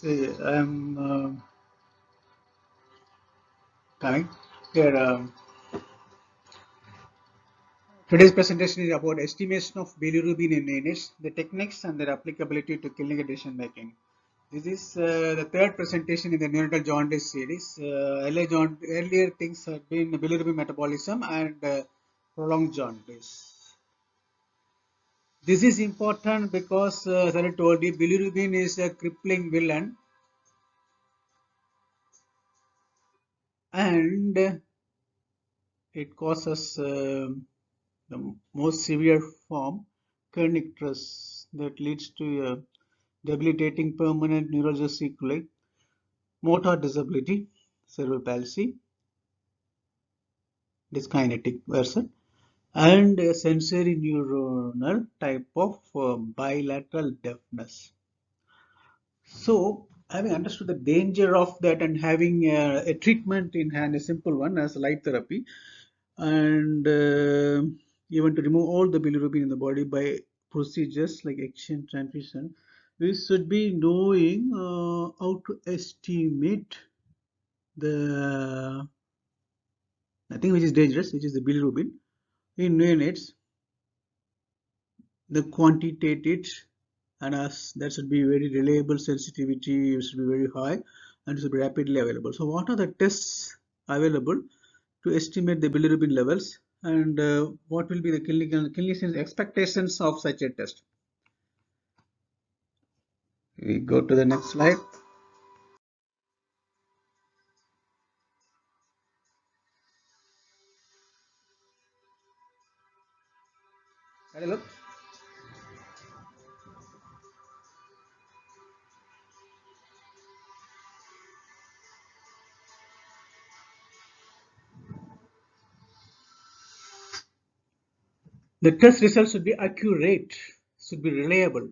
See, I'm coming here. Today's presentation is about estimation of bilirubin in units, the techniques and their applicability to clinical decision making. This is the third presentation in the neonatal jaundice series. Earlier things have been bilirubin metabolism and prolonged jaundice. This is important because, as I told you, bilirubin is a crippling villain, and it causes the most severe form, kernicterus, that leads to a debilitating permanent neurological sequelae, motor disability, cerebral palsy, dyskinetic version, and a sensory neuronal type of bilateral deafness. So, having understood the danger of that and having a treatment in hand, a simple one as light therapy, and even to remove all the bilirubin in the body by procedures like exchange transfusion, we should be knowing how to estimate the thing which is dangerous, which is the bilirubin in units, the quantitated, and as that should be very reliable, sensitivity should be very high and should be rapidly available. So what are the tests available to estimate the bilirubin levels, and what will be the clinician's expectations of such a test? We go to the next slide. Look. The test results should be accurate, should be reliable.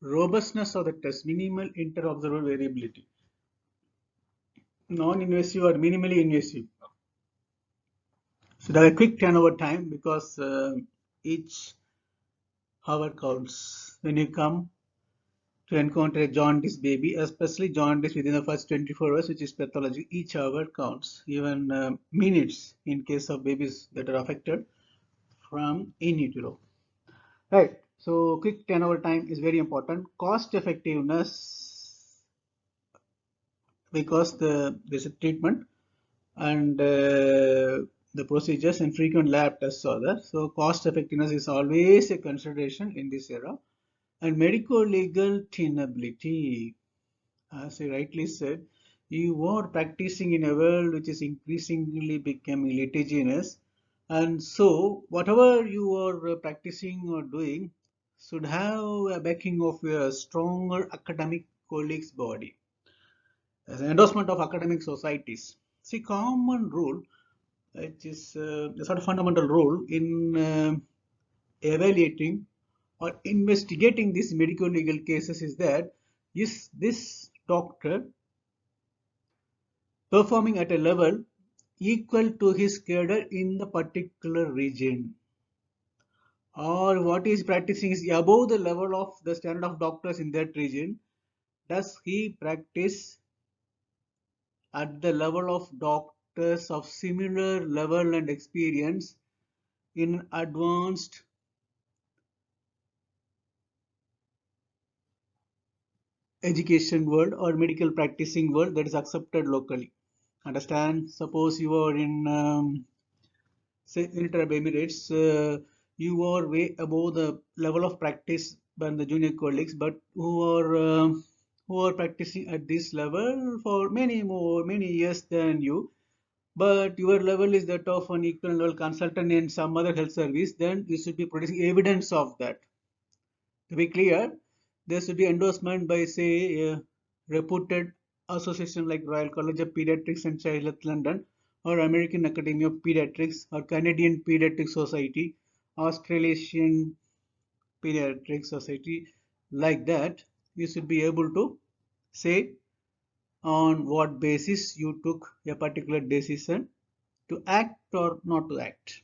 Robustness of the test, minimal inter-observer variability. Non-invasive or minimally invasive. Should have a quick turnover time because each hour counts. When you come to encounter a jaundice baby, especially jaundice within the first 24 hours, which is pathologic, each hour counts. Even minutes in case of babies that are affected from in utero. Right. So quick turnover time is very important. Cost effectiveness, because there's a treatment and the procedures and frequent lab tests are there. So cost effectiveness is always a consideration in this era. And medico-legal tenability, as I rightly said, you are practicing in a world which is increasingly becoming litigious, and so whatever you are practicing or doing should have a backing of a stronger academic colleagues body as an endorsement of academic societies. See, common rule, which is a sort of fundamental rule in evaluating or investigating these medical legal cases is that is this doctor performing at a level equal to his cadre in the particular region, or what he is practicing is above the level of the standard of doctors in that region. Does he practice at the level of doctors of similar level and experience in advanced education world or medical practicing world that is accepted locally? Understand? Suppose you are in say United Arab Emirates, you are way above the level of practice by the junior colleagues, but who are practicing at this level for many years than you, but your level is that of an equal level consultant in some other health service, then you should be producing evidence of that. To be clear, there should be endorsement by, say, a reputed association like Royal College of Pediatrics and Child Health London, or American Academy of Pediatrics, or Canadian Pediatric Society, Australasian Pediatric Society, like that. You should be able to say on what basis you took a particular decision to act or not to act.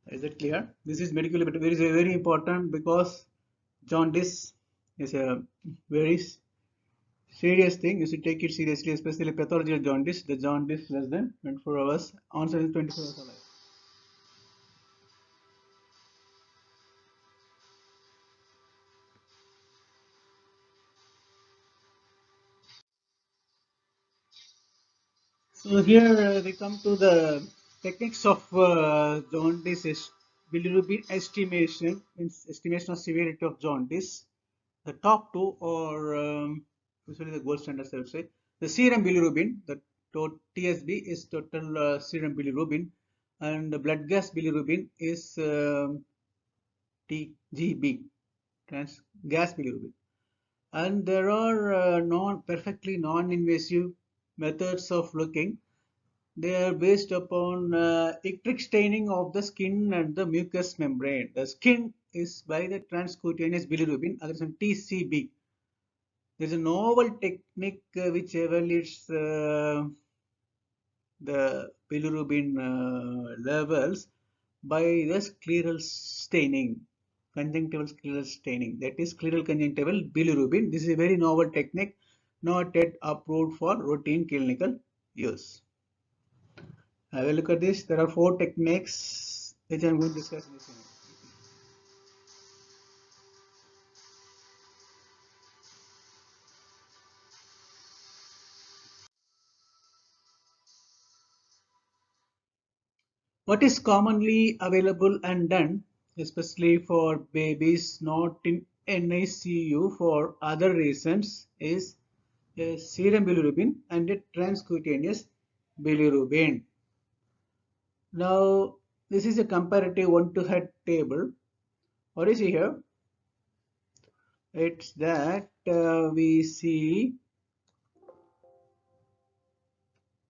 Is it clear? This is medically very important because jaundice is a very Serious thing, you should take it seriously, especially pathological jaundice. The jaundice less than 24 hours, onset is 24 hours alive. So here we come to the techniques of jaundice bilirubin estimation, means estimation of severity of jaundice. The top two are usually the gold standards, I would say. The serum bilirubin, the TSB is total serum bilirubin, and the blood gas bilirubin is TGB, trans gas bilirubin. And there are perfectly non-invasive methods of looking. They are based upon ectric staining of the skin and the mucous membrane. The skin is by the transcutaneous bilirubin, others on TCB. There is a novel technique which evaluates the bilirubin levels by the scleral staining, conjunctival scleral staining. That is scleral conjunctival bilirubin. This is a very novel technique, not yet approved for routine clinical use. Have a look at this. There are four techniques which I am going to discuss in this unit. What is commonly available and done, especially for babies not in NICU for other reasons, is a serum bilirubin and a transcutaneous bilirubin. Now, this is a comparative one-to-head table. What is here? It's that we see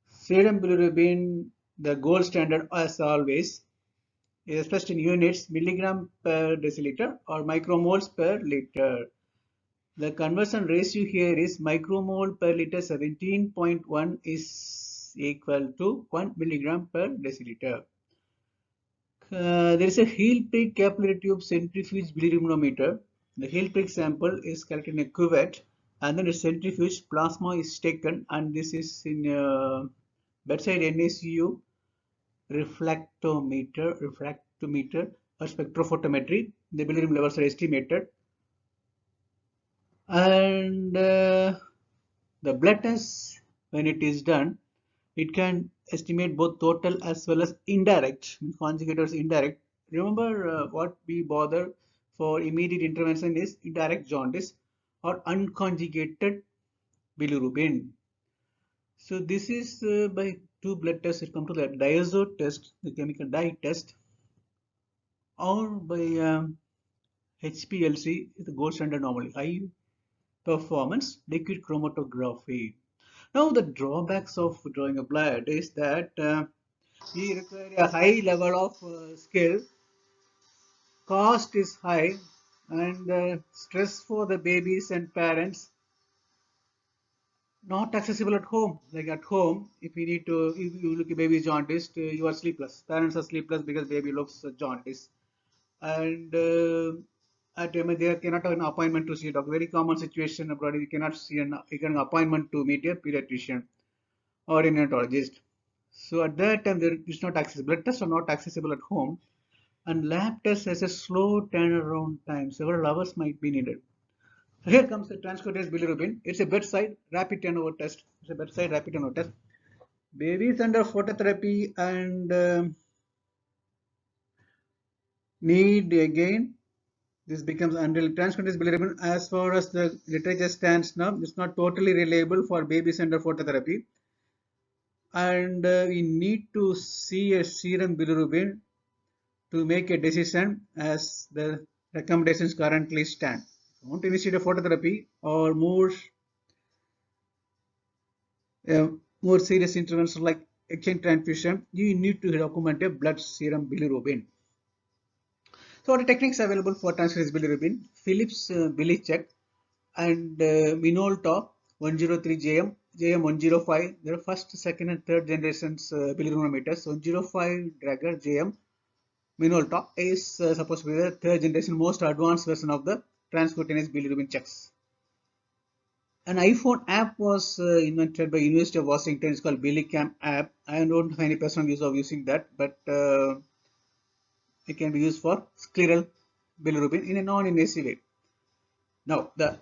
serum bilirubin, the gold standard as always, is expressed in units milligram per deciliter or micromoles per liter. The conversion ratio here is micromole per liter 17.1 is equal to 1 milligram per deciliter. There is a heel prick capillary tube centrifuge bilirubinometer. The heel prick sample is collected in a cuvette and then a centrifuge plasma is taken, and this is in a bedside NICU refractometer or spectrophotometry. The bilirubin levels are estimated, and the blood test, when it is done, it can estimate both total as well as indirect, conjugators indirect. Remember what we bother for immediate intervention is indirect jaundice or unconjugated bilirubin. So this is by two blood tests. It comes to the diazo test, the chemical dye test, or by HPLC, the gold standard normally, high performance liquid chromatography. Now the drawbacks of drawing a blood is that we require a high level of skill, cost is high, and stress for the babies and parents, not accessible at home. Like at home, if you need to, if you look at baby jaundiced, you are sleepless. Parents are sleepless because baby looks jaundiced, and at they cannot have an appointment to see a doctor. Very common situation abroad. You cannot see you can appointment to meet a pediatrician or a neonatologist. So at that time, there is not accessible. Blood tests are not accessible at home, and lab tests has a slow turnaround time. Several hours might be needed. So here comes the transcutaneous bilirubin. It's a bedside rapid turnover test. It's a bedside rapid turnover test. Babies under phototherapy and need again. This becomes unreliable. Transcutaneous bilirubin, as far as the literature stands now, is not totally reliable for babies under phototherapy, and we need to see a serum bilirubin to make a decision as the recommendations currently stand. If you want to initiate a phototherapy or uh, more serious intervention like exchange transfusion, you need to document a blood serum bilirubin. So, what are techniques available for transcutaneous bilirubin? Philips Bilicheck and Minolta 103JM, JM105. There are first, second, and third generations bilirubinometers. 105 Drager JM Minolta is supposed to be the third generation most advanced version of the transcutaneous bilirubin checks. An iPhone app was invented by University of Washington. It's called Billycam app. I don't have any personal use of using that, but it can be used for scleral bilirubin in a non-invasive way. Now, the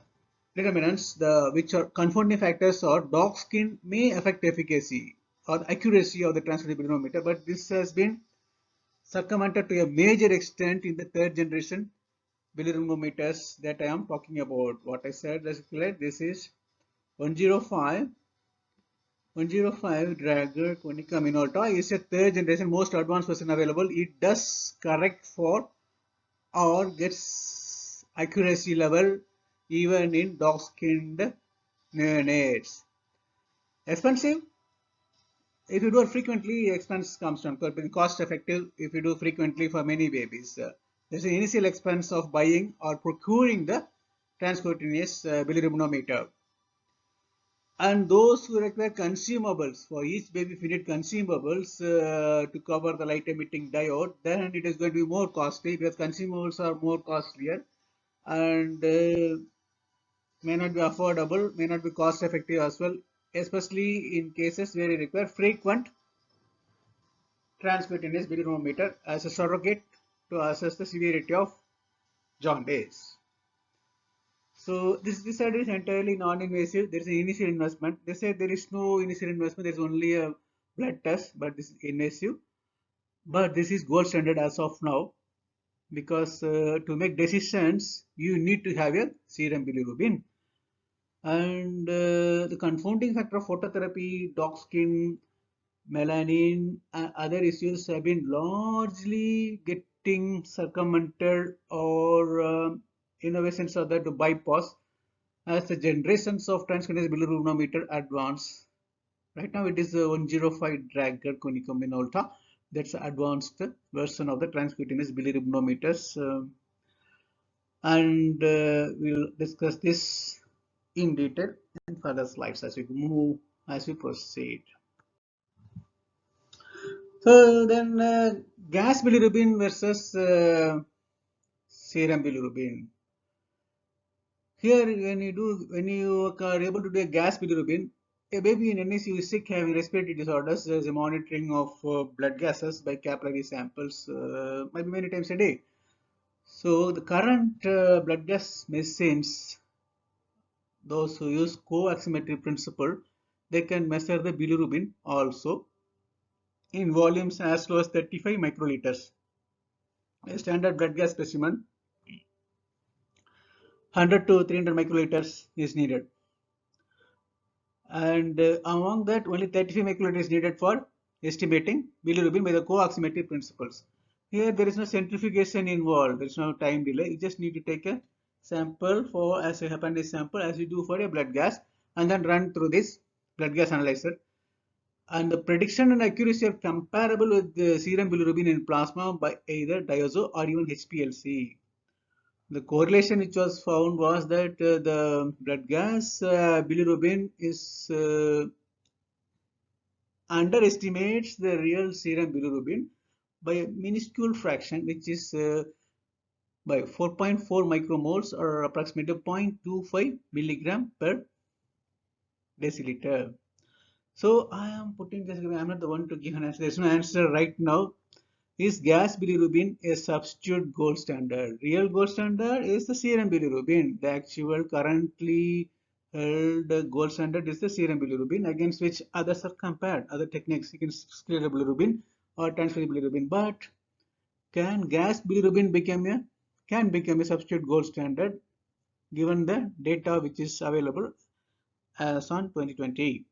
determinants, which are confounding factors, or dog skin may affect efficacy or the accuracy of the transfer bilirubin, but this has been circumvented to a major extent in the third generation bilirubinometers that I am talking about. What I said, this is 105 Drager Konica Minolta is a third generation most advanced version available. It does correct for or gets accuracy level even in dog skinned neonates. Expensive? If you do it frequently, expense comes down. Cost effective if you do frequently for many babies. There's an initial expense of buying or procuring the transcutaneous bilirubinometer. And those who require consumables for each baby, if you need consumables to cover the light emitting diode, then it is going to be more costly because consumables are more costlier and may not be affordable, may not be cost effective as well, especially in cases where you require frequent transcutaneous bilirubinometer as a surrogate to assess the severity of jaundice. So this side is entirely non-invasive. There is an initial investment. They say there is no initial investment. There is only a blood test, but this is invasive. But this is gold standard as of now because to make decisions, you need to have a serum bilirubin. And the confounding factor of phototherapy, dog skin, melanin, and other issues have been largely getting circumvented or innovations are there to bypass as the generations of transcutaneous bilirubinometer advance. Right now it is 105 Drager Konica Minolta. That's the advanced version of the transcutaneous bilirubinometers. And we'll discuss this in detail in further slides as we proceed. So then gas bilirubin versus serum bilirubin. Here, when you are able to do a gas bilirubin, a baby in NICU is sick having respiratory disorders. There is a monitoring of blood gases by capillary samples, maybe many times a day. So the current blood gas machines, those who use co-oximetry principle, they can measure the bilirubin also in volumes as low as 35 microliters. A standard blood gas specimen 100 to 300 microliters is needed. And among that, only 35 microliters is needed for estimating bilirubin by the co-oximetry principles. Here, there is no centrifugation involved. There is no time delay. You just need to take a sample for as a appendage sample as you do for a blood gas, and then run through this blood gas analyzer. And the prediction and accuracy are comparable with the serum bilirubin in plasma by either DIASO or even HPLC. The correlation which was found was that the blood gas bilirubin is underestimates the real serum bilirubin by a minuscule fraction, which is by 4.4 micromoles or approximately 0.25 milligram per deciliter. So I am putting this, I am not the one to give an answer. There is no answer right now. Is gas bilirubin a substitute gold standard? Real gold standard is the serum bilirubin. The actual currently held gold standard is the serum bilirubin, against which others are compared, other techniques against scleral bilirubin or transfer bilirubin. But can gas bilirubin become a substitute gold standard given the data which is available as on 2020?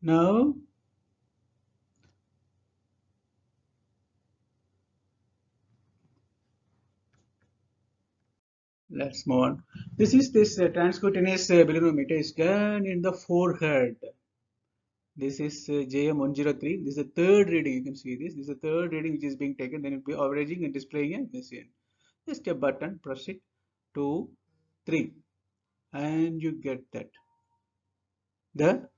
Now let's move on. This transcutaneous bilirubin is done in the forehead. This is JM103. This is the third reading. You can see this. This is the third reading which is being taken. Then it will be averaging and displaying a machine. Just a button. Press it. 2, 3, and you get that. The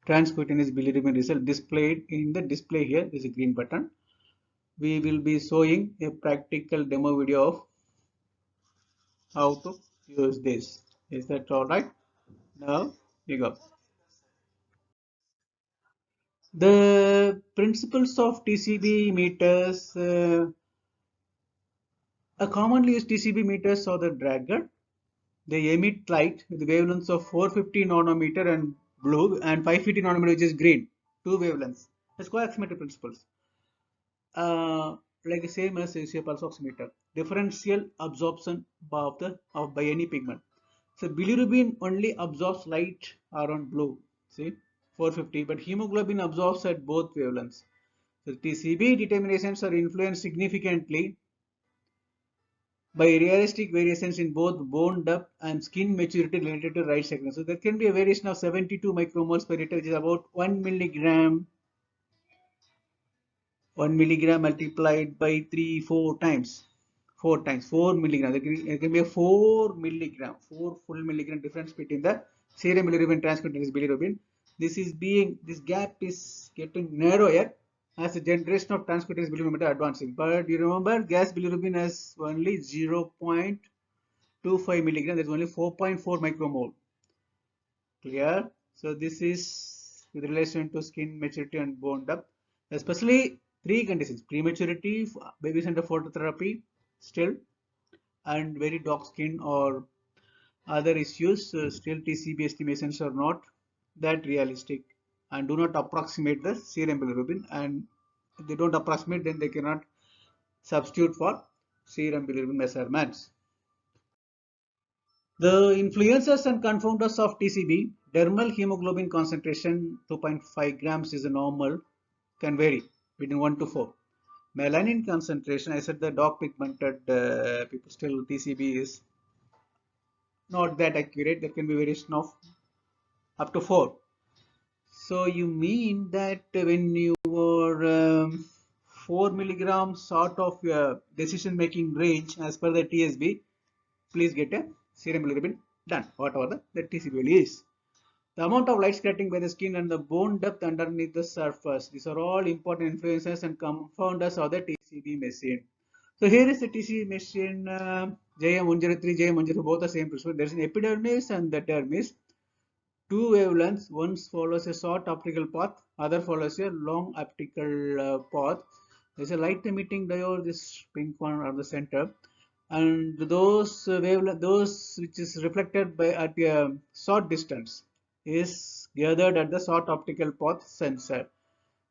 transcutaneous bilirubin result displayed in the display here. This is a green button. We will be showing a practical demo video of how to use this. Is that all right? Now we go. The principles of TCB meters, a commonly used TCB meters are the Dragger. They emit light with wavelengths of 450 nanometer and blue and 550 nanometer, which is green. Two wavelengths. That's coaximeter principles. Like the same as a pulse oximeter. Differential absorption by any pigment. So bilirubin only absorbs light around blue. See, 450, but hemoglobin absorbs at both wavelengths. So TCB determinations are influenced significantly by realistic variations in both bone depth and skin maturity related to right segment. So there can be a variation of 72 micromoles per liter, which is about 1 milligram 1 milligram multiplied by 3, 4 times. 4 times, 4 milligram. There can be a 4 milligram, 4 full milligram difference between the serum bilirubin and transcutaneous bilirubin. This gap is getting narrower as the generation of transcutaneous bilirubin are advancing. But you remember, gas bilirubin has only 0.25 milligram. There's only 4.4 micromole. Clear? So this is with relation to skin maturity and bone depth, especially three conditions: prematurity, babies under phototherapy still, and very dark skin or other issues. Still TCB estimations are not that realistic and do not approximate the serum bilirubin, and if they don't approximate, then they cannot substitute for serum bilirubin measurements. The influencers and confounders of TCB: dermal hemoglobin concentration 2.5 grams is a normal, can vary between 1 to 4. Melanin concentration, I said the dark pigmented people, still TCB is not that accurate. There can be variation of up to 4. So you mean that when you are 4 milligrams out of your decision making range as per the TSB, please get a serum bilirubin done, whatever the TCB is. The amount of light scattering by the skin and the bone depth underneath the surface. These are all important influences and confounders of the TCB machine. So here is the TCB machine JM103, JM104, both the same principle. There is an epidermis and the dermis. Two wavelengths, one follows a short optical path, other follows a long optical path. There is a light emitting diode, this pink one at the center, and those those which is reflected by at a short distance is gathered at the short optical path sensor.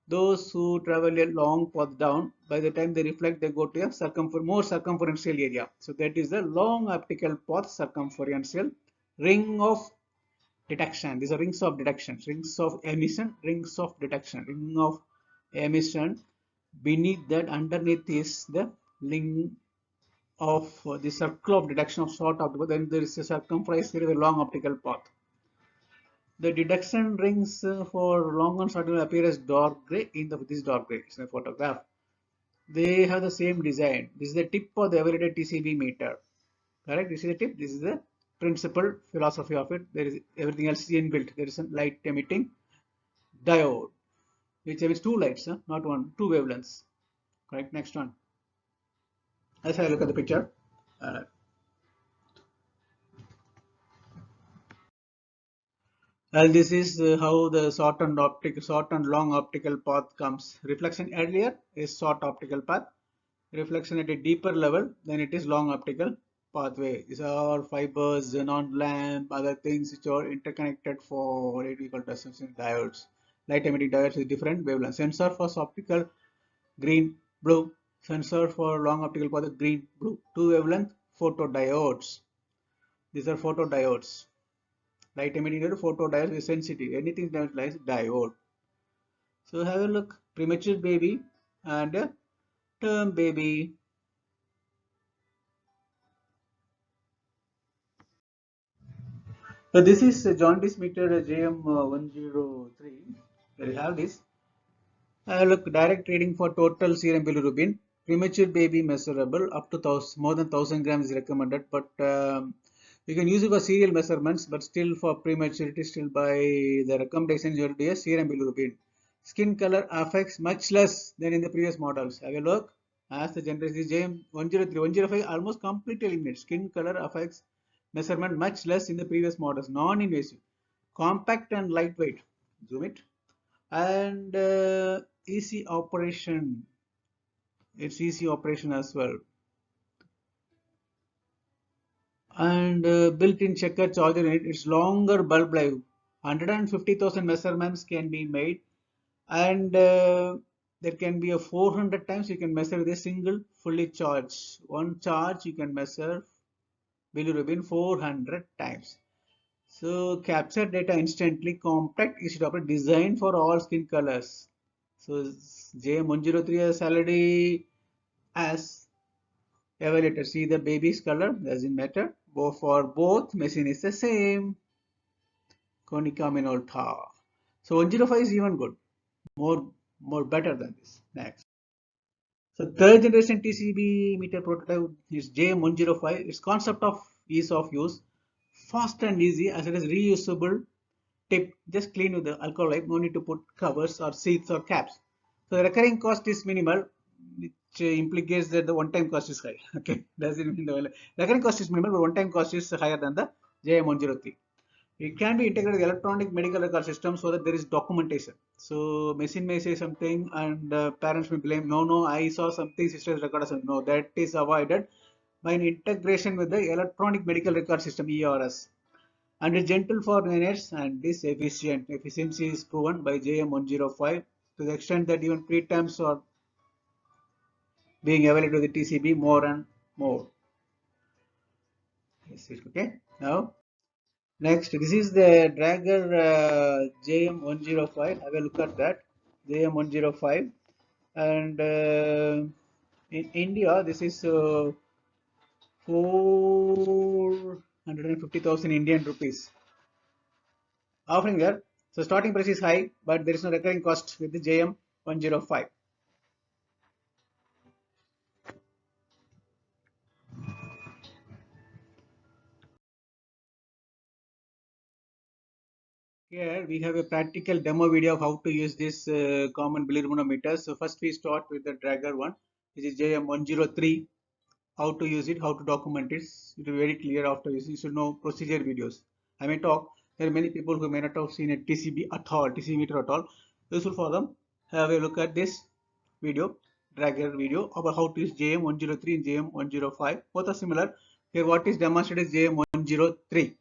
Those who travel a long path down, by the time they reflect, they go to a more circumferential area. So that is the long optical path circumferential ring of detection. These are rings of detection, rings of emission, rings of detection, ring of emission. Beneath that, underneath is the ring of the circle of detection of short optical. Then there is a circumference, there is a long optical path. The detection rings for long and short appear as dark gray in this dark gray. It's a photograph. They have the same design. This is the tip of the everyday TCB meter. Correct? This is the tip. This is the principal philosophy of it. There is everything else is inbuilt. There is a light emitting diode, which emits two lights, not one, two wavelengths. Correct? Next one. Let's have a look at the picture. And this is how the short and long optical path comes. Reflection earlier is short optical path. Reflection at a deeper level, then it is long optical pathway. These are all fibers, xenon lamp, other things which are interconnected for what we call transmission diodes. Light emitting diodes is different wavelength. Sensor for optical green, blue. Sensor for long optical path green, blue. Two wavelength photodiodes. These are photodiodes. Light emitting diode, photodiode is sensitive. Anything that lies diode. So have a look. Premature baby and a term baby. So this is a jaundice meter JM103. There you have this. Look, direct reading for total serum bilirubin. Premature baby measurable up to more than 1000 grams is recommended, but You can use it for serial measurements, but still for prematurity, still by the recommendation, you will do a serum bilirubin. Skin color affects much less than in the previous models. Have a look. As the generation JM103, 105 almost completely eliminates. Skin color affects measurement much less in the previous models. Non-invasive, compact and lightweight. Zoom it. And easy operation. It's easy operation as well. And built-in checker charger in it. It's longer bulb life. 150,000 measurements can be made, and there can be a 400 times you can measure with a single fully charged. One charge you can measure bilirubin 400 times. So capture data instantly, compact, easy to operate, designed for all skin colors. So JM103 has already as evaluated. See the baby's color, doesn't matter. For both machine is the same. Konica Minolta. So 105 is even good. More better than this. Next. So third generation TCB meter prototype is JM105. Its concept of ease of use, fast and easy as it is reusable tip. Just clean with the alcohol wipe. No need to put covers or seats or caps. So the recurring cost is minimal, which implicates that the one-time cost is high. Okay, doesn't mean the recurring cost is minimal, but one-time cost is higher than the JM103. It can be integrated with electronic medical record system so that there is documentation. So machine may say something and parents may blame, no, I saw something, sister's record. No, that is avoided by an integration with the electronic medical record system, ERS. And it's gentle for minutes and is efficient. Efficiency is proven by JM105 to the extent that even preterms are being evaluated with the TCB more and more. Okay, now next, this is the Dragger JM105. Have a look at that. JM105. And in India, this is 450,000 Indian rupees. Offering there. So starting price is high, but there is no recurring cost with the JM105. Here we have a practical demo video of how to use this common bilirubinometer. So first we start with the Dragger one, which is JM103. How to use it, how to document it. It will be very clear after using. You should know procedure videos. I may talk. There are many people who may not have seen a TCB at all, TCB meter at all. Useful for them. Have a look at this video, Dragger video about how to use JM103 and JM105. Both are similar. Here what is demonstrated is JM103.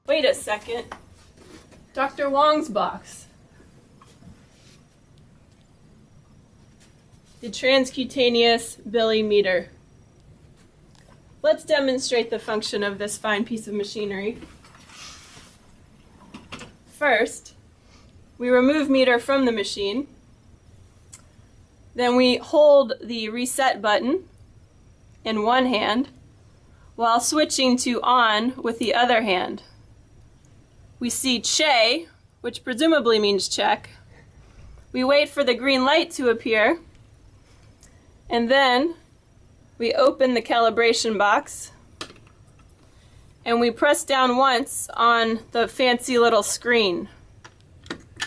Wait a second. Dr. Wong's box. The transcutaneous billimeter. Let's demonstrate the function of this fine piece of machinery. First, we remove meter from the machine. Then we hold the reset button in one hand while switching to on with the other hand. We see che, which presumably means check. We wait for the green light to appear, and then we open the calibration box and we press down once on the fancy little screen.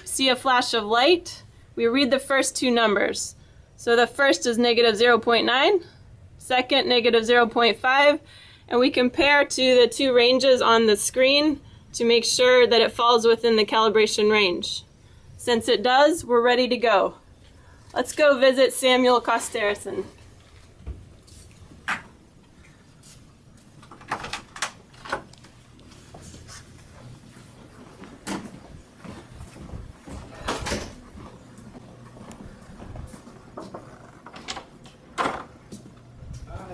See a flash of light? We read the first two numbers. So the first is negative 0.9, second negative 0.5, and we compare to the two ranges on the screen to make sure that it falls within the calibration range. Since it does, we're ready to go. Let's go visit Samuel Kosterson.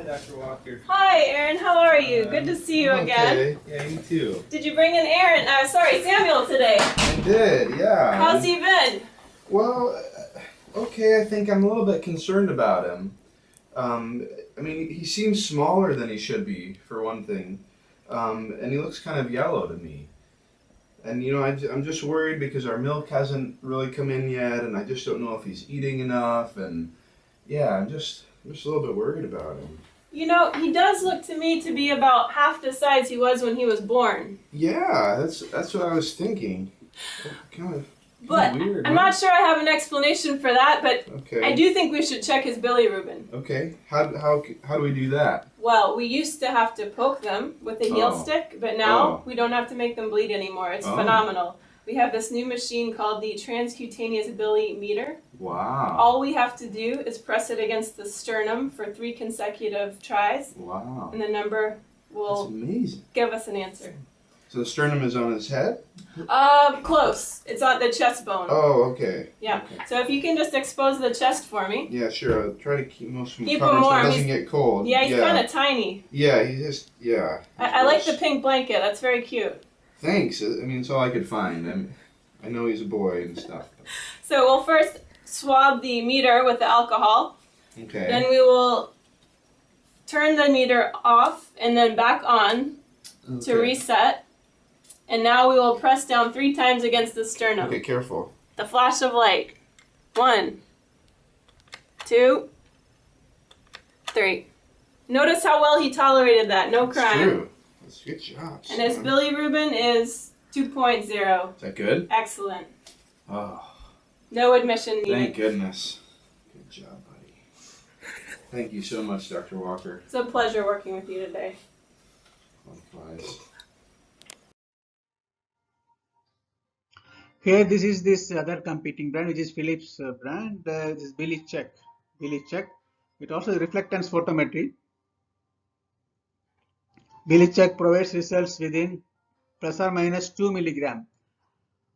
Dr. Walker. Hi, Aaron. How are you? Good to see you again. Okay. Yeah, you too. Did you bring in Samuel today? I did, yeah. How's he been? Well, okay, I think I'm a little bit concerned about him. I mean, he seems smaller than he should be, for one thing. And he looks kind of yellow to me. And I'm just worried because our milk hasn't really come in yet, and I just don't know if he's eating enough. And yeah, I'm just a little bit worried about him. You know, he does look to me to be about half the size he was when he was born. Yeah, that's what I was thinking. Kind of But weird. I'm not sure I have an explanation for that, but Okay. I do think we should check his bilirubin. Okay. How do we do that? Well, we used to have to poke them with a heel Oh. stick, but now Oh. we don't have to make them bleed anymore. It's Oh. phenomenal. We have this new machine called the transcutaneous bilimeter. Wow. All we have to do is press it against the sternum for 3 consecutive tries, Wow. and the number That's will amazing. give us an answer. So the sternum is on his head? Close. It's on the chest bone. Oh, okay. Yeah. Okay. So if you can just expose the chest for me. Yeah, sure. I'll try to keep most of him Keep covered him so it warm. doesn't get cold. Yeah, he's kind of tiny. Yeah, he just, yeah. I like the pink blanket. That's very cute. Thanks. I mean, it's all I could find. I know he's a boy and stuff. So we'll first swab the meter with the alcohol. Okay. Then we will turn the meter off and then back on to Okay. reset. And now we will press down 3 times against the sternum. Okay, careful. The flash of light. 1, 2, 3. Notice how well he tolerated that. No That's crying. true. That's a good job. And his son. bilirubin is 2.0. Is that good? Excellent. Oh, No admission needed. thank goodness. Good job, buddy. Thank you so much, Dr. Walker. It's a pleasure working with you today. Likewise. Here, this is this other competing brand, which is Philips brand. This is BiliCheck. BiliCheck. It also reflectance photometry. BiliCheck provides results within plus or minus 2 milligram.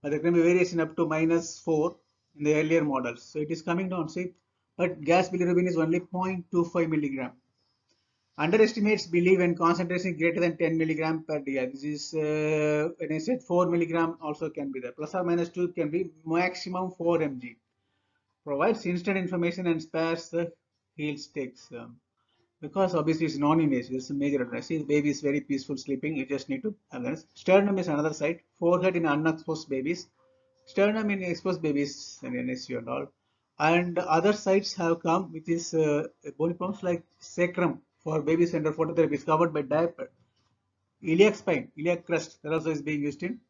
But there can be variation up to -4 in the earlier models. So it is coming down, see, but gas bilirubin is only 0.25 milligram. Underestimates believe when concentration greater than 10 milligram per day. This is when I said 4 milligram also can be there. Plus or minus 2 can be maximum 4 mg. Provides instant information and spares the heel sticks. Because obviously it's non-invasive, it's a major advantage. See, the baby is very peaceful sleeping. You just need to have that. Sternum is another side. Forehead in unexposed babies. Sternum in exposed babies and NSU and all. And other sites have come, which is bony problems like sacrum for babies under phototherapy is covered by diaper. Iliac spine, iliac crest, that also is being used in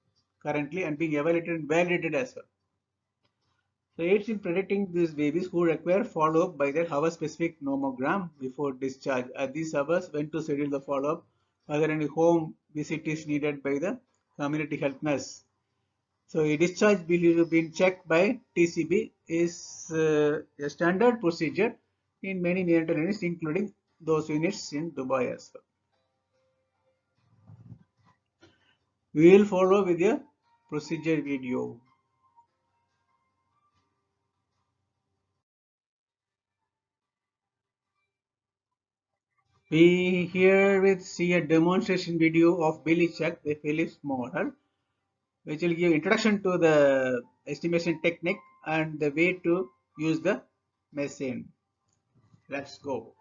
currently and being evaluated and validated as well. So aids in predicting these babies who require follow-up by their hour-specific nomogram before discharge. At these hours, when to schedule the follow-up, whether any home visit is needed by the community health nurse. So a discharge bilirubin check by TCB is a standard procedure in many neonatal units, including those units in Dubai as well. We will follow with a procedure video. We here will see a demonstration video of BiliCheck, the Philips model, which will give introduction to the estimation technique and the way to use the machine. Let's go.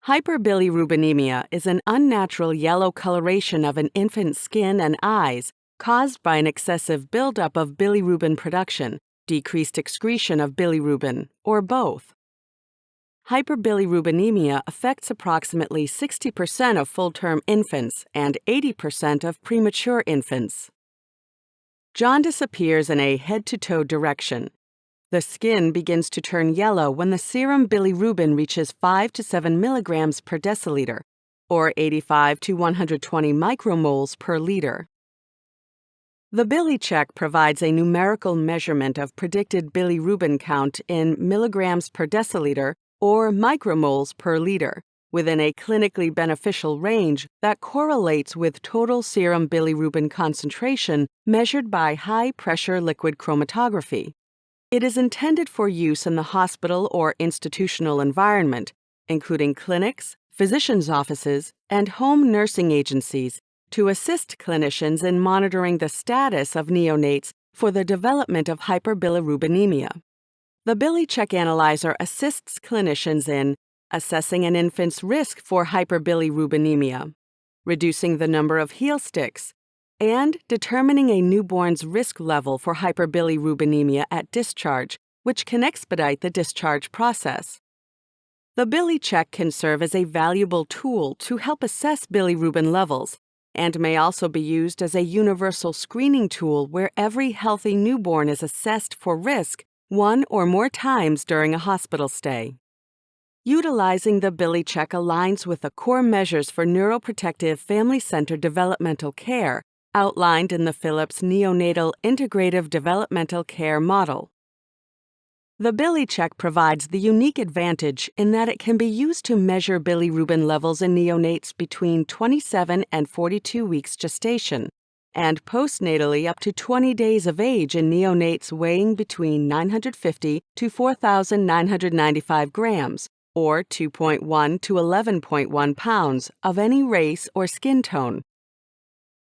Hyperbilirubinemia is an unnatural yellow coloration of an infant's skin and eyes caused by an excessive buildup of bilirubin production, decreased excretion of bilirubin, or both. Hyperbilirubinemia affects approximately 60% of full-term infants and 80% of premature infants. Jaundice appears in a head-to-toe direction. The skin begins to turn yellow when the serum bilirubin reaches 5 to 7 milligrams per deciliter, or 85 to 120 micromoles per liter. The BiliCheck provides a numerical measurement of predicted bilirubin count in milligrams per deciliter or micromoles per liter, within a clinically beneficial range that correlates with total serum bilirubin concentration measured by high-pressure liquid chromatography. It is intended for use in the hospital or institutional environment, including clinics, physicians' offices, and home nursing agencies, to assist clinicians in monitoring the status of neonates for the development of hyperbilirubinemia. The BiliCheck Analyzer assists clinicians in assessing an infant's risk for hyperbilirubinemia, reducing the number of heel sticks, and determining a newborn's risk level for hyperbilirubinemia at discharge, which can expedite the discharge process. The BiliCheck can serve as a valuable tool to help assess bilirubin levels and may also be used as a universal screening tool where every healthy newborn is assessed for risk one or more times during a hospital stay. Utilizing the BiliCheck aligns with the core measures for neuroprotective family-centered developmental care outlined in the Philips Neonatal Integrative Developmental Care Model. The BiliCheck provides the unique advantage in that it can be used to measure bilirubin levels in neonates between 27 and 42 weeks gestation, and postnatally up to 20 days of age in neonates weighing between 950 to 4,995 grams, or 2.1 to 11.1 pounds, of any race or skin tone.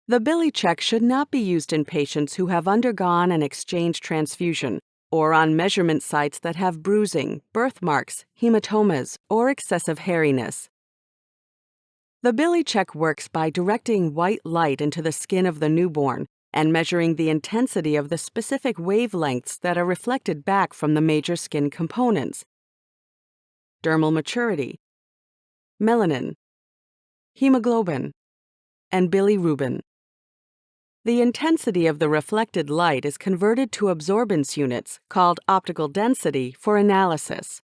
The BiliCheck should not be used in patients who have undergone an exchange transfusion or on measurement sites that have bruising, birthmarks, hematomas, or excessive hairiness. The BiliCheck works by directing white light into the skin of the newborn and measuring the intensity of the specific wavelengths that are reflected back from the major skin components: dermal maturity, melanin, hemoglobin, and bilirubin. The intensity of the reflected light is converted to absorbance units, called optical density, for analysis.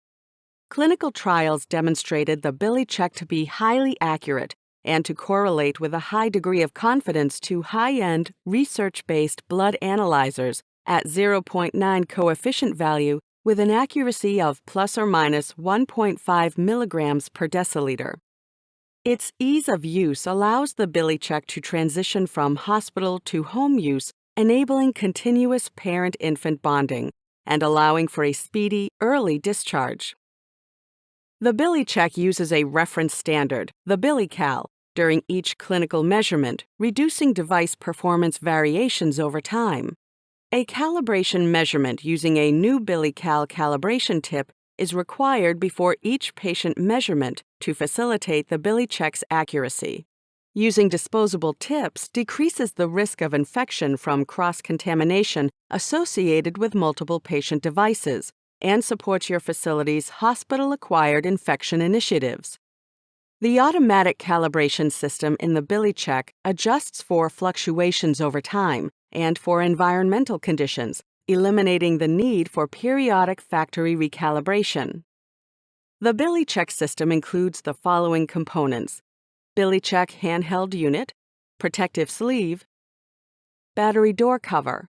Clinical trials demonstrated the BiliCheck to be highly accurate and to correlate with a high degree of confidence to high-end, research-based blood analyzers at 0.9 coefficient value with an accuracy of plus or minus 1.5 milligrams per deciliter. Its ease of use allows the BiliCheck to transition from hospital to home use, enabling continuous parent-infant bonding and allowing for a speedy, early discharge. The BiliCheck uses a reference standard, the BiliCal, during each clinical measurement, reducing device performance variations over time. A calibration measurement using a new BiliCal calibration tip is required before each patient measurement to facilitate the BiliCheck's accuracy. Using disposable tips decreases the risk of infection from cross-contamination associated with multiple patient devices and supports your facility's hospital-acquired infection initiatives. The automatic calibration system in the BiliCheck adjusts for fluctuations over time and for environmental conditions, eliminating the need for periodic factory recalibration. The BiliCheck system includes the following components: BiliCheck handheld unit, protective sleeve, battery door cover,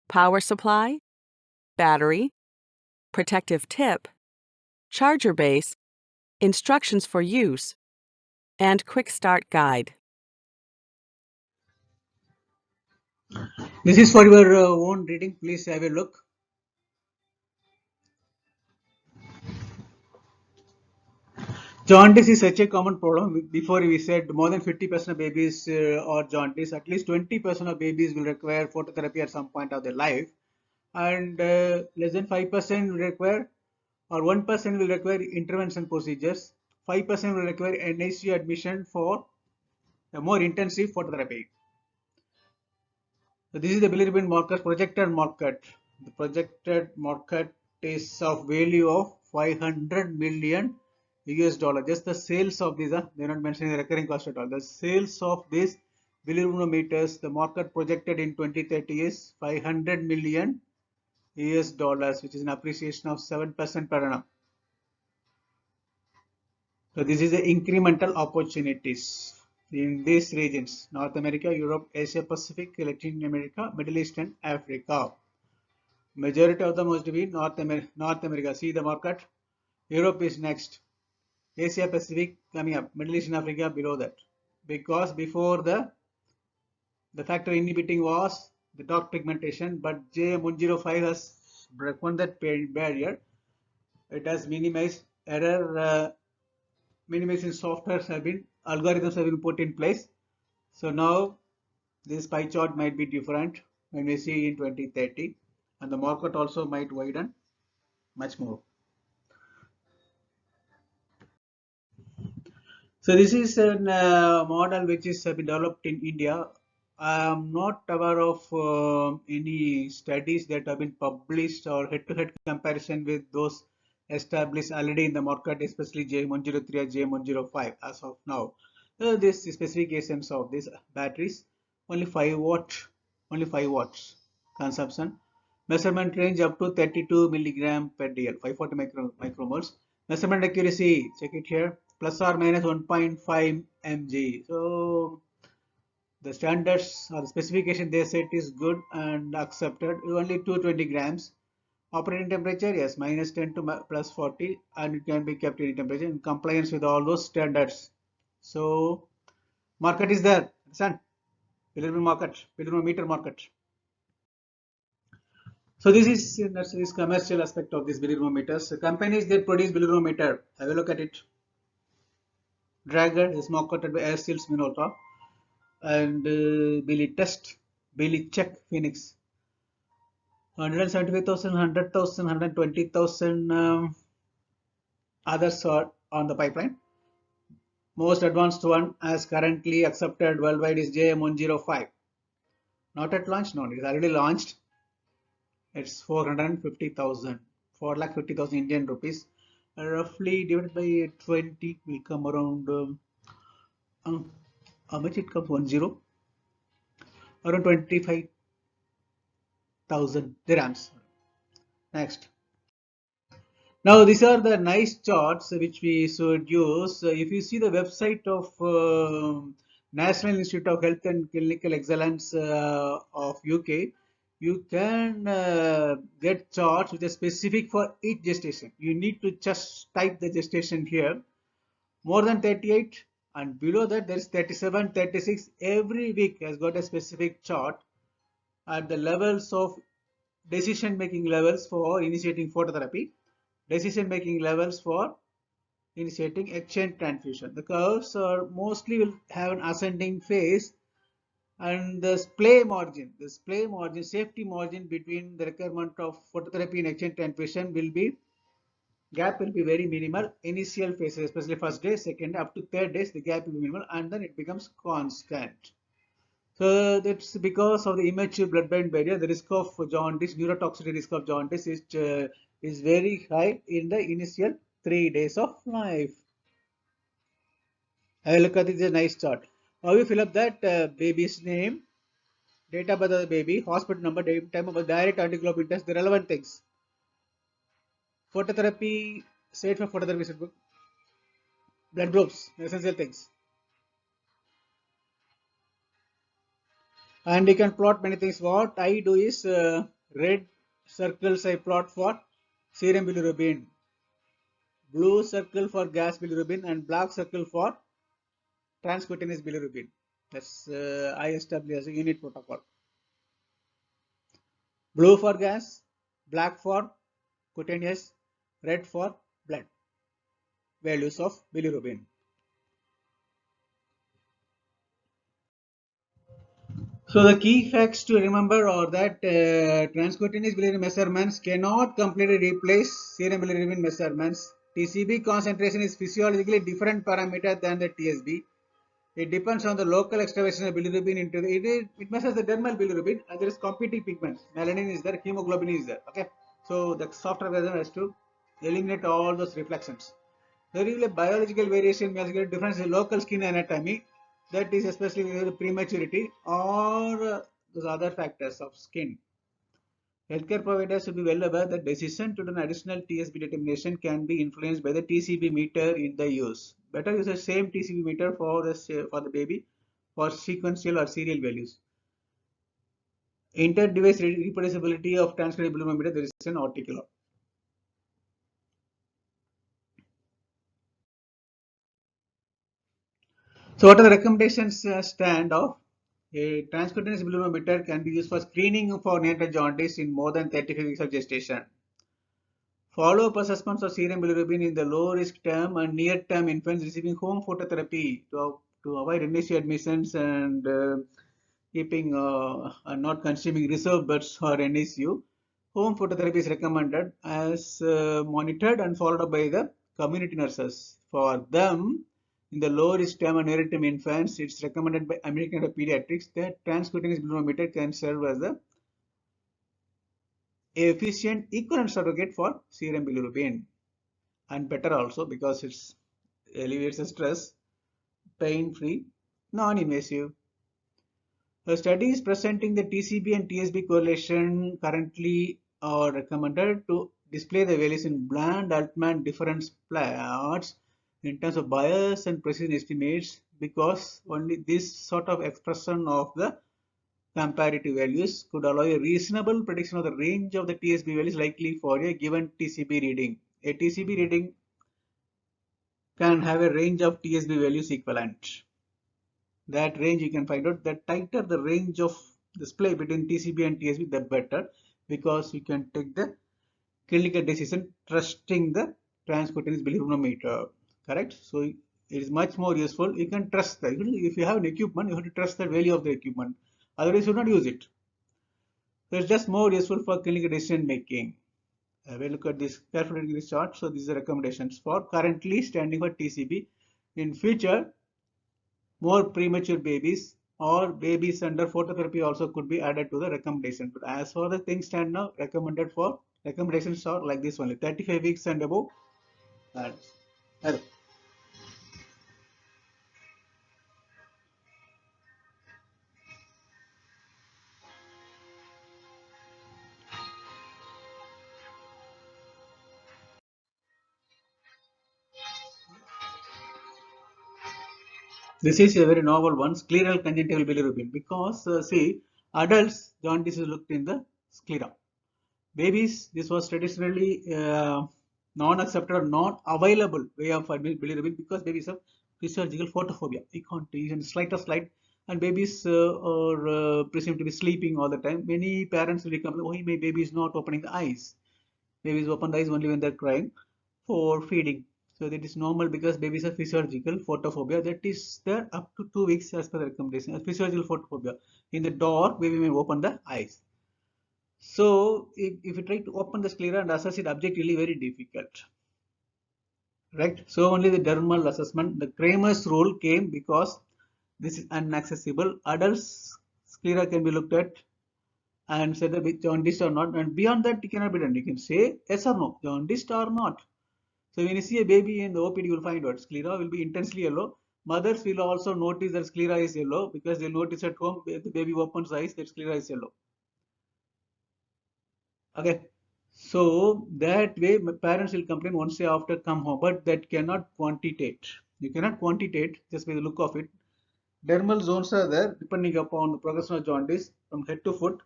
power supply, battery, protective tip, charger base, instructions for use, and quick start guide. This is for your own reading. Please have a look. Jaundice is such a common problem. Before we said more than 50% of babies are jaundice. At least 20% of babies will require phototherapy at some point of their life, and less than 5% will require, or 1% will require intervention procedures. 5% will require NICU admission for a more intensive phototherapy. So this is the bilirubin marker, projected market. The projected market is of value of 500 million US dollar. Just the sales of these, they're not mentioning the recurring cost at all. The sales of these bilirubinometers, the market projected in 2030 is 500 million US dollars, which is an appreciation of 7% per annum. So this is the incremental opportunities in these regions: North America, Europe, Asia Pacific, Latin America, Middle East, and Africa. Majority of them must be North America. See the market. Europe is next. Asia Pacific coming up. Middle East and Africa below that. Because before the factor inhibiting was the dark pigmentation, but JM105 has broken that barrier. It has minimized error. Minimizing softwares have been, algorithms have been put in place. So now this pie chart might be different. when we see in 2030, and the market also might widen much more. So this is a model which is been developed in India. I am not aware of any studies that have been published or head-to-head comparison with those established already in the market, especially JM103 or JM105 as of now. This specifications of these batteries, only 5 watts consumption. Measurement range up to 32 milligram per DL, 540 micromoles. Measurement accuracy, check it here, plus or minus 1.5 mg. So the standards or the specification they set is good and accepted. Only 220 grams. Operating temperature, yes, minus 10 to plus 40, and it can be kept in temperature in compliance with all those standards. So market is there. Understand? Bilirubin market, bilirubin meter market. So this is commercial aspect of this bilirubin. Companies that produce bilirubin, have a look at it. Dragon is marketed by Airseals Minolta, and Billy Test, Billy Check Phoenix. 175,000, 100,000, 120,000 others are on the pipeline. Most advanced one as currently accepted worldwide is JM105. Not at launch, no, it is already launched. It's 450,000, 4,50,000 Indian rupees. Roughly divided by 20 will come around, how much it comes, 10? Around 25,000 dirhams. Next. Now these are the nice charts which we should use. If you see the website of National Institute of Health and Clinical Excellence of UK, you can get charts which are specific for each gestation. You need to just type the gestation here. More than 38 and below that there is 37, 36. Every week has got a specific chart at the levels of decision making levels for initiating phototherapy, decision making levels for initiating exchange transfusion. The curves are mostly will have an ascending phase, and the splay margin, safety margin between the requirement of phototherapy and exchange transfusion will be, gap will be very minimal. Initial phases, especially first day, second up to third days, the gap will be minimal, and then it becomes constant. So that's because of the immature blood-brain barrier. The risk of jaundice, neurotoxicity risk of jaundice is very high in the initial 3 days of life. Have a look at this, a nice chart. Now we fill up that baby's name, date of birth of the baby, hospital number, time of birth, direct antiglobulin test, the relevant things. Phototherapy, state for phototherapy, blood groups, essential things. And you can plot many things. What I do is red circles I plot for serum bilirubin, blue circle for gas bilirubin, and black circle for transcutaneous bilirubin. That's I established as a unit protocol. Blue for gas, black for cutaneous, red for blood values of bilirubin. So the key facts to remember are that transcutaneous bilirubin measurements cannot completely replace serum bilirubin measurements. TCB concentration is physiologically different parameter than the TSB. It depends on the local extravasation of bilirubin into the, it measures the dermal bilirubin, and there is competing pigments. Melanin is there, hemoglobin is there. Okay, so the software version has to eliminate all those reflections. There is a biological variation, difference in local skin anatomy. That is especially with prematurity or those other factors of skin. Healthcare providers should be well aware that decision to do an additional TSB determination can be influenced by the TCB meter in the use. Better use the same TCB meter for the baby for sequential or serial values. Inter-device reproducibility of transcutaneous bilirubin meter, there is an article. So what are the recommendations stand of? A transcutaneous bilirubin meter can be used for screening for neonatal jaundice in more than 35 weeks of gestation. Follow-up assessments of serum bilirubin in the low-risk term and near-term infants receiving home phototherapy to avoid initial admissions and keeping and not consuming reserve buds or NSU, home phototherapy is recommended as monitored and followed up by the community nurses. For them, in the low risk term and near term infants, it's recommended by American Pediatrics that transcutaneous bilirubin can serve as a efficient equivalent surrogate for serum bilirubin, and better also because it's alleviates the stress, pain-free, non-invasive. Studies presenting the TCB and TSB correlation currently are recommended to display the values in Bland-Altman difference plots in terms of bias and precision estimates, because only this sort of expression of the comparative values could allow a reasonable prediction of the range of the TSB values likely for a given TCB reading. A TCB reading can have a range of TSB values equivalent. That range you can find out. The tighter the range of display between TCB and TSB, the better, because you can take the clinical decision trusting the transcutaneous bilirubinometer. Correct? So it is much more useful. You can trust that. If you have an equipment, you have to trust the value of the equipment. Otherwise, you do not use it. So it's just more useful for clinical decision making. We'll look at this carefully in this chart. So these are recommendations for currently standing for TCB. In future, more premature babies or babies under phototherapy also could be added to the recommendation. But as for the things stand now, recommendations are like this only: 35 weeks and above. Hello. This is a very novel one, scleral conjunctival bilirubin, because see, adults jaundice is looked in the sclera. Babies, this was traditionally non-accepted or not available way of admitting bilirubin, because babies have physiological photophobia. You can't even slightest light, and babies are presumed to be sleeping all the time. Many parents will complain, oh, my baby is not opening the eyes. Babies open the eyes only when they're crying for feeding. So that is normal, because babies have physiological photophobia that is there up to 2 weeks as per the recommendation. Physiological photophobia. In the dark, baby may open the eyes. So if you try to open the sclera and assess it objectively, very difficult. Right? So only the dermal assessment. The Kramer's rule came because this is inaccessible. Adults sclera can be looked at and say that with jaundice or not, and beyond that it cannot be done. You can say yes or no, jaundice or not. So when you see a baby in the OPD, you will find out sclera will be intensely yellow. Mothers will also notice that sclera is yellow, because they notice at home the baby opens eyes that sclera is yellow. Okay, so that way parents will complain once they after come home, but that cannot quantitate. You cannot quantitate just by the look of it. Dermal zones are there depending upon the progression of jaundice from head to foot.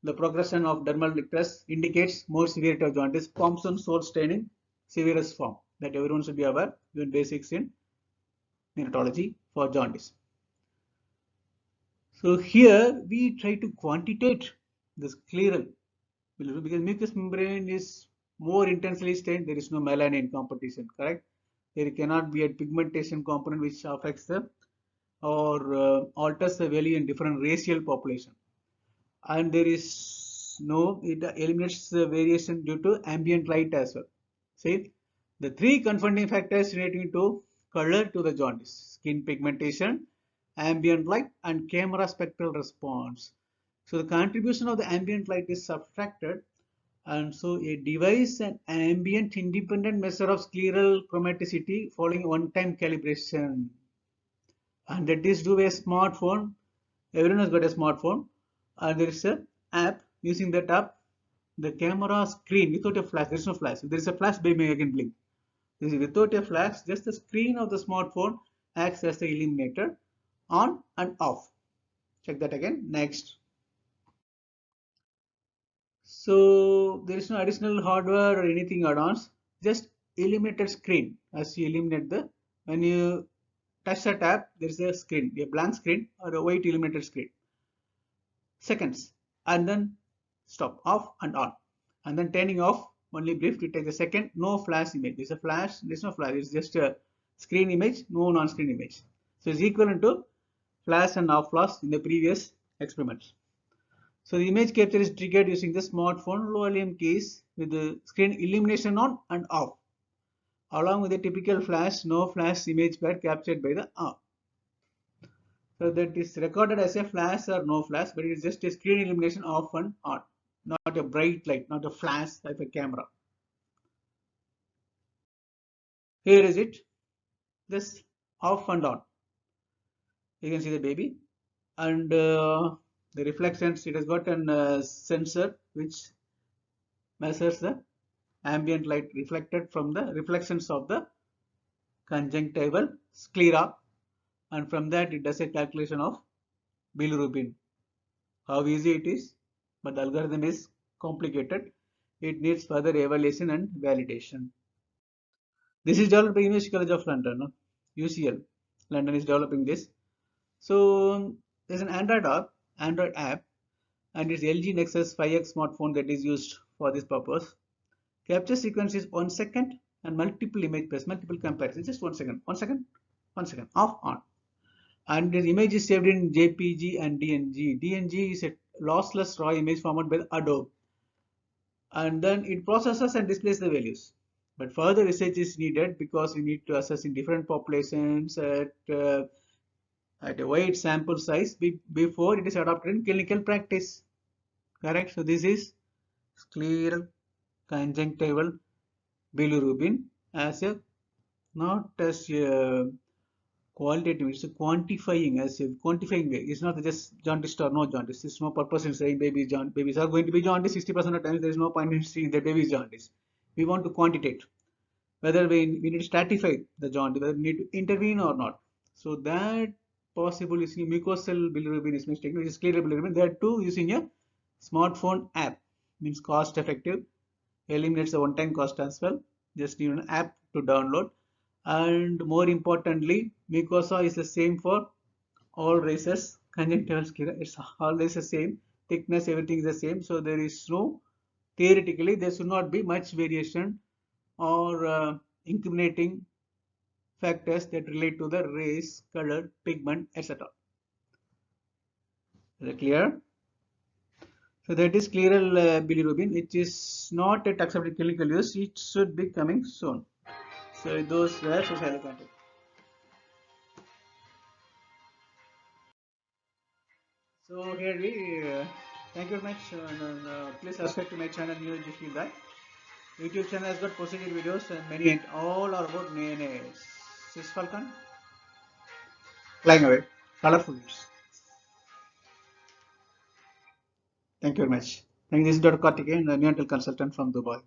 The progression of dermal icterus indicates more severity of jaundice. Thompson sole staining, severest form, that everyone should be aware, even basics in neonatology for jaundice. So here we try to quantitate the scleral bilirubin, because mucous membrane is more intensely stained. There is no melanin competition, correct? There cannot be a pigmentation component which affects the or alters the value in different racial population, and there is no, it eliminates the variation due to ambient light as well. See, the three confounding factors relating to color to the jaundice: skin pigmentation, ambient light, and camera spectral response. So the contribution of the ambient light is subtracted, and so a device an ambient independent measure of scleral chromaticity following one-time calibration, and that is due by a smartphone. Everyone has got a smartphone, and there is a app. Using that app, the camera screen without a flash, there is no flash. If there is a flash, baby again blink. This is without a flash, just the screen of the smartphone acts as the illuminator, on and off. Check that again. Next. So there is no additional hardware or anything add-ons, just illuminated screen. As you illuminate the, when you touch the tab, there is a screen, a blank screen or a white illuminated screen. Seconds, and then stop, off and on, and then turning off only brief. You take a second, no flash image. There's a flash, there's no flash, it's just a screen image, no non-screen image. So it's equivalent to flash and off flash in the previous experiments. So the image capture is triggered using the smartphone low volume case with the screen illumination on and off, along with the typical flash, no flash image were captured by the arm. So that is recorded as a flash or no flash, but it is just a screen illumination off and on, not a bright light, not a flash like a camera. Here is it, this off and on. You can see the baby, and the reflections. It has got a sensor which measures the ambient light reflected from the reflections of the conjunctival sclera, and from that it does a calculation of bilirubin. How easy it is, but the algorithm is complicated. It needs further evaluation and validation. This is developed by University College of London, UCL. London is developing this. So there's an Android app, and it's LG Nexus 5X smartphone that is used for this purpose. Capture sequence is 1 second and multiple image pairs, multiple comparisons, just 1 second, 1 second, 1 second, off, on. And the image is saved in JPG and DNG. DNG is a lossless raw image format by Adobe. And then it processes and displays the values. But further research is needed because we need to assess in different populations at a wide sample size before it is adopted in clinical practice. Correct? So this is scleral conjunctival bilirubin as a, not as a qualitative, it's a quantifying, as a quantifying way. It's not just jaundice or no jaundice. There's no purpose in saying babies are going to be jaundice 60% of times. There is no point in saying that baby is jaundice. We want to quantitate whether we need to stratify the jaundice, whether we need to intervene or not. So that possible using mucosal bilirubin is mistaken, which is scleral bilirubin. There too using a smartphone app, means cost effective, eliminates the one-time cost as well. Just need an app to download. And more importantly, mucosa is the same for all races. Conjunctival sclera, it's always the same thickness, everything is the same. So there is no, theoretically there should not be much variation or incriminating factors that relate to the race, color, pigment, etc. Is it clear? So that is scleral bilirubin. It is not at accepted clinical use. It should be coming soon. So those were societal content. So here we thank you very much. Please subscribe to my channel New Age Feel That. YouTube channel has got procedure videos and many, all are about Cis Falcon flying away, colorful videos. Thank you very much. Thank you. This is Dr. Karthikeyan, a neonatal consultant from Dubai.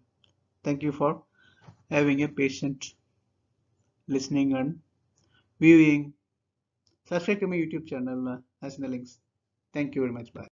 Thank you for having a patient listening and viewing. Subscribe to my YouTube channel as in the links. Thank you very much. Bye.